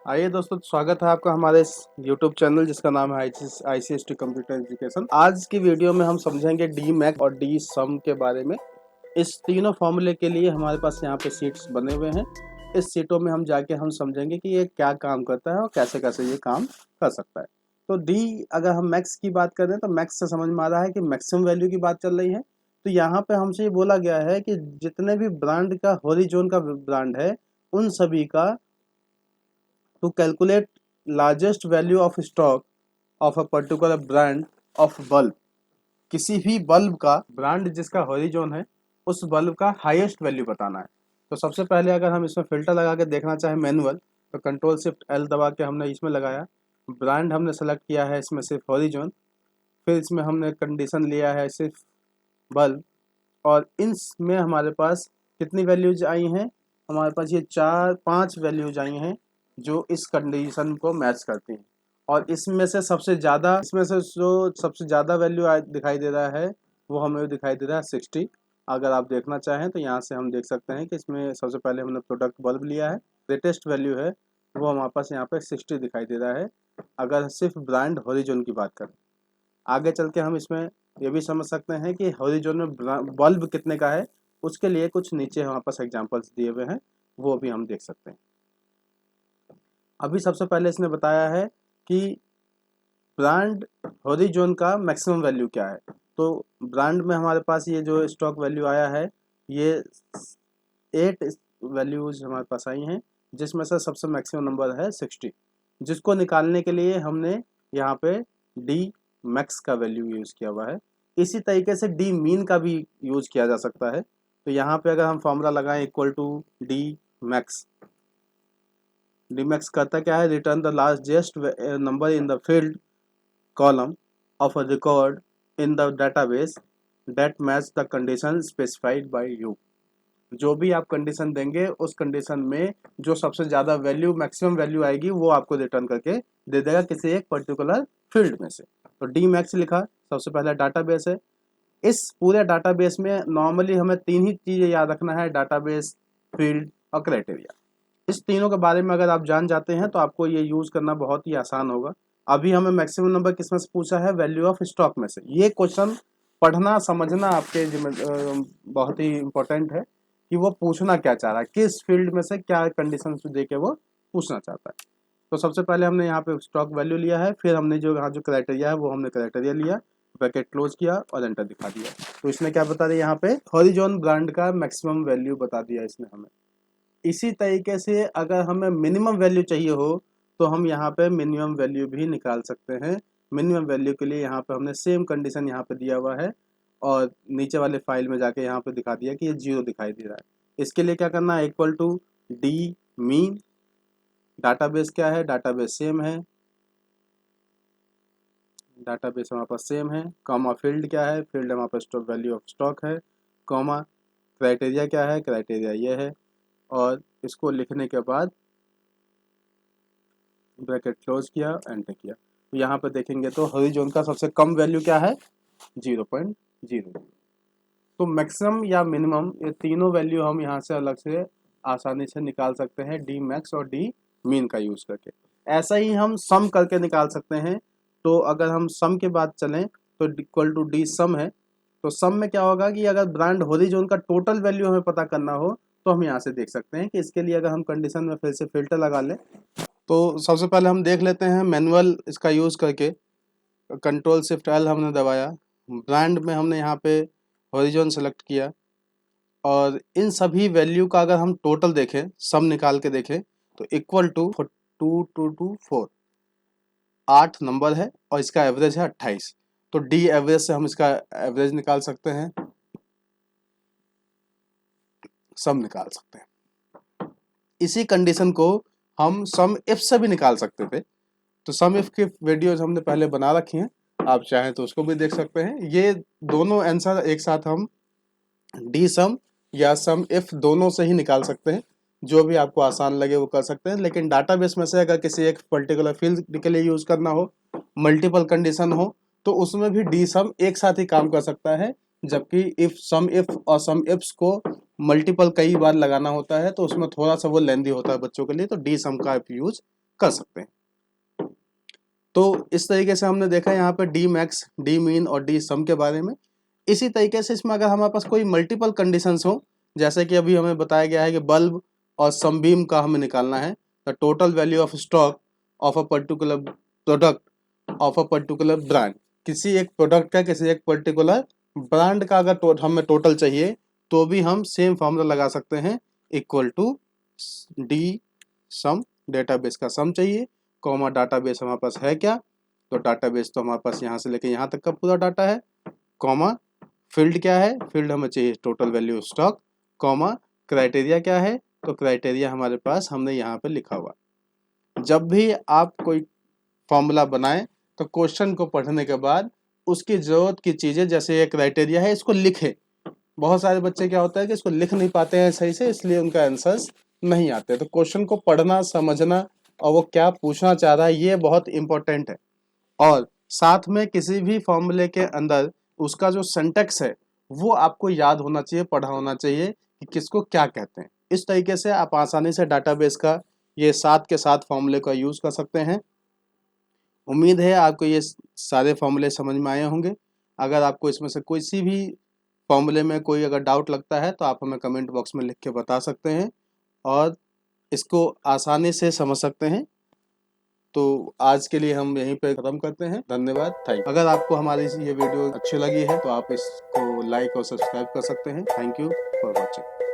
आइए दोस्तों, स्वागत है आपका हमारे इस YouTube चैनल जिसका नाम है ICST कंप्यूटर एजुकेशन। आज की वीडियो में हम समझेंगे डी मैक्स और डी सम के बारे में। इस तीनों फॉर्मूले के लिए हमारे पास यहाँ पे सीट्स बने हुए हैं। इस सीटों में हम जाके हम समझेंगे कि ये क्या काम करता है और कैसे कैसे ये काम कर सकता है। तो डी, अगर हम मैक्स की बात करें तो मैक्स से समझ में आ रहा है कि मैक्सिमम वैल्यू की बात चल रही है। तो यहाँ पे हमसे ये बोला गया है कि जितने भी ब्रांड का हॉरिजॉन का ब्रांड है उन सभी का to calculate largest value of stock of a particular brand of bulb। किसी भी बल्ब का ब्रांड जिसका हॉरिजॉन है उस बल्ब का हाईएस्ट वैल्यू बताना है। तो सबसे पहले अगर हम इसमें फिल्टर लगा के देखना चाहें मैनुअल, तो कंट्रोल शिफ्ट एल दबा के हमने इसमें लगाया, ब्रांड हमने सेलेक्ट किया है इसमें सिर्फ हॉरिजॉन, फिर इसमें हमने कंडीशन लिया है सिर्फ बल्ब, और इनमें हमारे पास कितनी वैल्यूज आई हैं, हमारे पास ये 4-5 वैल्यूज आई हैं जो इस कंडीशन को मैच करती हैं। और इसमें से जो सबसे ज़्यादा वैल्यू दिखाई दे रहा है वो हमें दिखाई दे रहा है 60। अगर आप देखना चाहें तो यहाँ से हम देख सकते हैं कि इसमें सबसे पहले हमने प्रोडक्ट बल्ब लिया है, लेटेस्ट वैल्यू है वो हमारे पास यहाँ पे 60 दिखाई दे रहा है अगर सिर्फ ब्रांड हॉरिजॉन की बात करें। आगे चल के हम इसमें ये भी समझ सकते हैं कि हॉरिजॉन में बल्ब कितने का है, उसके लिए कुछ नीचे हमारे पास एग्जांपल्स दिए हुए हैं, वो भी हम देख सकते हैं। अभी सबसे पहले इसने बताया है कि ब्रांड हॉरिजॉन का मैक्सिमम वैल्यू क्या है। तो ब्रांड में हमारे पास ये जो स्टॉक वैल्यू आया है ये 8 वैल्यूज हमारे पास आई हैं, जिसमें से सबसे मैक्सिमम नंबर है 60, जिसको निकालने के लिए हमने यहाँ पे डी मैक्स का वैल्यू यूज़ किया हुआ है। इसी तरीके से डी मीन का भी यूज़ किया जा सकता है। तो यहाँ पे अगर हम फॉर्मूला लगाएं equal to D max, D max करता क्या है, return the largest number in the field column of a record in the database that match the condition specified by you. जो भी आप कंडीशन देंगे उस कंडीशन में जो सबसे ज़्यादा वैल्यू मैक्सिमम वैल्यू आएगी वो आपको रिटर्न करके दे देगा किसी एक पर्टिकुलर फील्ड में से। तो डी मैक्स लिखा, सबसे पहला डाटाबेस है। इस पूरे डाटाबेस में नॉर्मली हमें 3 ही चीज़ें याद रखना है, डाटाबेस, फील्ड और क्राइटेरिया। इस तीनों के बारे में अगर आप जान जाते हैं तो आपको ये यूज़ करना बहुत ही आसान होगा। अभी हमें मैक्सिमम नंबर किसमें से पूछा है, वैल्यू ऑफ स्टॉक में से। ये क्वेश्चन पढ़ना समझना आपके बहुत ही इम्पोर्टेंट है कि वो पूछना क्या चाह रहा है, किस फील्ड में से क्या कंडीशन दे के वो पूछना चाहता है। तो सबसे पहले हमने यहाँ पे स्टॉक वैल्यू लिया है, फिर हमने जो यहाँ जो क्राइटेरिया है वो हमने क्राइटेरिया लिया, ब्रैकेट क्लोज किया और एंटर दिखा दिया। तो इसने क्या बता दिया, यहाँ पे हॉरिजॉन ब्रांड का मैक्सिमम वैल्यू बता दिया इसने हमें। इसी तरीके से अगर हमें मिनिमम वैल्यू चाहिए हो तो हम यहाँ पे मिनिमम वैल्यू भी निकाल सकते हैं। मिनिमम वैल्यू के लिए यहाँ पे हमने सेम कंडीशन यहाँ पे दिया हुआ है और नीचे वाले फाइल में जाके यहाँ पे दिखा दिया कि ये 0 दिखाई दे रहा है। इसके लिए क्या करना है, equal to D mean, database क्या है, डाटाबेस सेम है, डाटाबेस हमारे पास सेम है, कॉमा फील्ड क्या है, फील्ड हमारे पास वैल्यू ऑफ स्टॉक है, कॉमा क्राइटेरिया क्या है, क्राइटेरिया ये है, और इसको लिखने के बाद ब्रैकेट क्लोज किया, एंटर किया। तो यहाँ पर देखेंगे तो हॉरिजॉन का सबसे कम वैल्यू क्या है, 0.0। तो मैक्सिमम या मिनिमम ये तीनों वैल्यू हम यहाँ से अलग से आसानी से निकाल सकते हैं डी मैक्स और डी मीन का यूज़ करके। ऐसा ही हम सम करके निकाल सकते हैं। तो अगर हम सम के बाद चलें तो इक्वल टू डी सम है। तो सम में क्या होगा कि अगर ब्रांड हॉरिजॉन का टोटल वैल्यू हमें पता करना हो तो हम यहाँ से देख सकते हैं कि इसके लिए अगर हम कंडीशन में फिर से फिल्टर लगा लें तो सबसे पहले हम देख लेते हैं मैनुअल इसका यूज़ करके। कंट्रोल शिफ्ट एल हमने दबाया, ब्रांड में हमने यहाँ पे हॉरिजॉन सेलेक्ट किया और इन सभी वैल्यू का अगर हम टोटल देखें, सम निकाल के देखें तो इक्वल टू 2224, 8 नंबर है और इसका एवरेज है 28। तो डी एवरेज से हम इसका एवरेज निकाल सकते हैं, सम निकाल सकते हैं। इसी कंडीशन को हम सम इफ से भी निकाल सकते थे। तो सम इफ की वीडियोज हमने पहले बना रखी हैं, आप चाहें तो उसको भी देख सकते हैं। ये दोनों आंसर एक साथ हम डी सम या सम इफ दोनों से ही निकाल सकते हैं, जो भी आपको आसान लगे वो कर सकते हैं। लेकिन डाटाबेस में से अगर किसी एक पर्टिकुलर फील्ड के लिए यूज करना हो, मल्टीपल कंडीशन हो, तो उसमें भी डी सम एक साथ ही काम कर सकता है। जबकि इफ सम इफ और सम इफ्स को मल्टीपल कई बार लगाना होता है तो उसमें थोड़ा सा वो लेंदी होता है बच्चों के लिए, तो डी सम का यूज कर सकते हैं। तो इस तरीके से हमने देखा यहाँ पे डी मैक्स, डी मीन और डी सम के बारे में। इसी तरीके से इसमें अगर हमारे पास कोई मल्टीपल कंडीशंस हो, जैसे कि अभी हमें बताया गया है कि बल्ब और सनबीम का हमें निकालना है, the total value of stock of a particular product of a particular brand. किसी एक प्रोडक्ट का, किसी एक पर्टिकुलर ब्रांड का अगर हमें टोटल चाहिए तो भी हम सेम फॉर्मूला लगा सकते हैं, equal to D sum, database का सम चाहिए, कॉमा डाटाबेस हमारे पास है क्या, तो डाटाबेस तो हमारे पास यहाँ से लेके यहाँ तक का पूरा डाटा है, कॉमा फील्ड क्या है, फील्ड हमें चाहिए total value stock, comma criteria क्या है, तो क्राइटेरिया हमारे पास हमने यहाँ पे लिखा हुआ। जब भी आप कोई फॉर्मूला बनाएं तो क्वेश्चन को पढ़ने के बाद उसकी ज़रूरत की चीज़ें, जैसे ये क्राइटेरिया है, इसको लिखें। बहुत सारे बच्चे क्या होता है कि इसको लिख नहीं पाते हैं सही से, इसलिए उनका आंसर्स नहीं आते। तो क्वेश्चन को पढ़ना, समझना और वो क्या पूछना चाह रहा है, ये बहुत इंपॉर्टेंट है। और साथ में किसी भी फॉर्मूले के अंदर उसका जो सिंटैक्स है वो आपको याद होना चाहिए, पढ़ा होना चाहिए कि किसको क्या कहते हैं। इस तरीके से आप आसानी से डाटाबेस का ये साथ के साथ फॉर्मूले का यूज़ कर सकते हैं। उम्मीद है आपको ये सारे फॉर्मूले समझ में आए होंगे। अगर आपको इसमें से कोई सी भी फॉर्मूले में कोई अगर डाउट लगता है तो आप हमें कमेंट बॉक्स में लिख के बता सकते हैं और इसको आसानी से समझ सकते हैं। तो आज के लिए हम यहीं पे खत्म करते हैं। धन्यवाद, थैंक। अगर आपको हमारी ये वीडियो अच्छी लगी है तो आप इसको लाइक और सब्सक्राइब कर सकते हैं। Thank you for watching.